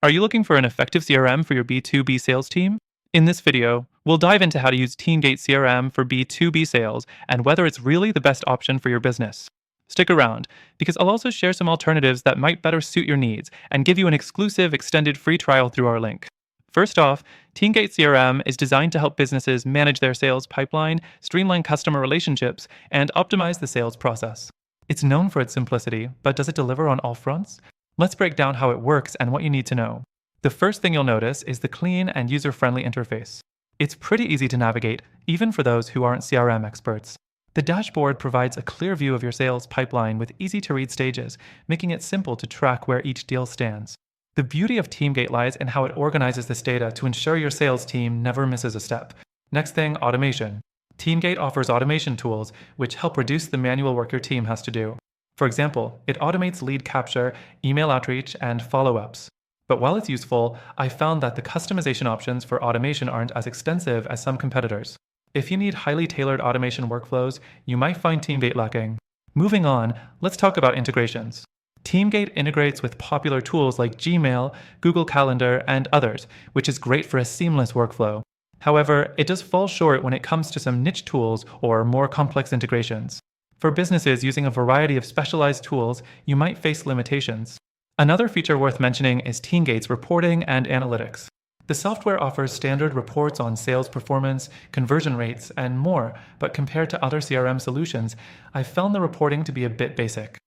Are you looking for an effective CRM for your B2B sales team? In this video, we'll dive into how to use TeamGate CRM for B2B sales and whether it's really the best option for your business. Stick around, because I'll also share some alternatives that might better suit your needs and give you an exclusive extended free trial through our link. First off, TeamGate CRM is designed to help businesses manage their sales pipeline, streamline customer relationships, and optimize the sales process. It's known for its simplicity, but does it deliver on all fronts? Let's break down how it works and what you need to know. The first thing you'll notice is the clean and user-friendly interface. It's pretty easy to navigate, even for those who aren't CRM experts. The dashboard provides a clear view of your sales pipeline with easy-to-read stages, making it simple to track where each deal stands. The beauty of TeamGate lies in how it organizes this data to ensure your sales team never misses a step. Next thing, automation. TeamGate offers automation tools which help reduce the manual work your team has to do. For example, it automates lead capture, email outreach, and follow-ups. But while it's useful, I found that the customization options for automation aren't as extensive as some competitors. If you need highly tailored automation workflows, you might find TeamGate lacking. Moving on, let's talk about integrations. TeamGate integrates with popular tools like Gmail, Google Calendar, and others, which is great for a seamless workflow. However, it does fall short when it comes to some niche tools or more complex integrations. For businesses using a variety of specialized tools, you might face limitations. Another feature worth mentioning is TeamGate's reporting and analytics. The software offers standard reports on sales performance, conversion rates, and more, but compared to other CRM solutions, I've found the reporting to be a bit basic.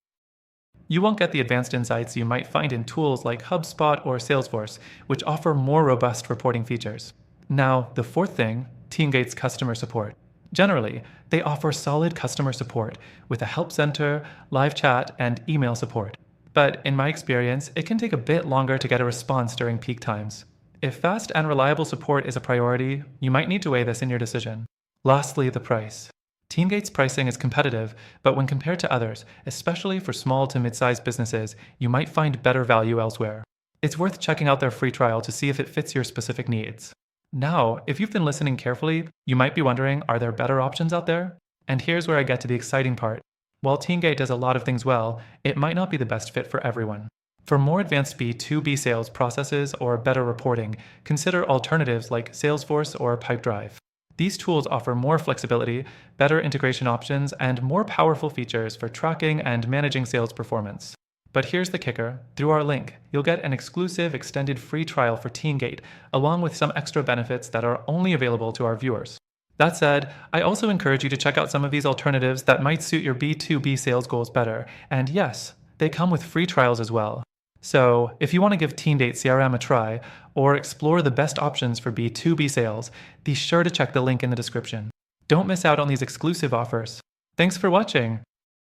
You won't get the advanced insights you might find in tools like HubSpot or Salesforce, which offer more robust reporting features. Now, the fourth thing, TeamGate's customer support. Generally, they offer solid customer support with a help center, live chat, and email support. But in my experience, it can take a bit longer to get a response during peak times. If fast and reliable support is a priority, you might need to weigh this in your decision. Lastly, the price. TeamGate's pricing is competitive, but when compared to others, especially for small to mid-sized businesses, you might find better value elsewhere. It's worth checking out their free trial to see if it fits your specific needs. Now, if you've been listening carefully, you might be wondering, are there better options out there? And here's where I get to the exciting part. While TeamGate does a lot of things well, it might not be the best fit for everyone. For more advanced B2B sales processes or better reporting, consider alternatives like Salesforce or Pipedrive. These tools offer more flexibility, better integration options, and more powerful features for tracking and managing sales performance. But here's the kicker. Through our link, you'll get an exclusive extended free trial for TeamGate, along with some extra benefits that are only available to our viewers. That said, I also encourage you to check out some of these alternatives that might suit your B2B sales goals better. And yes, they come with free trials as well. So, if you want to give TeamGate CRM a try, or explore the best options for B2B sales, be sure to check the link in the description. Don't miss out on these exclusive offers. Thanks for watching!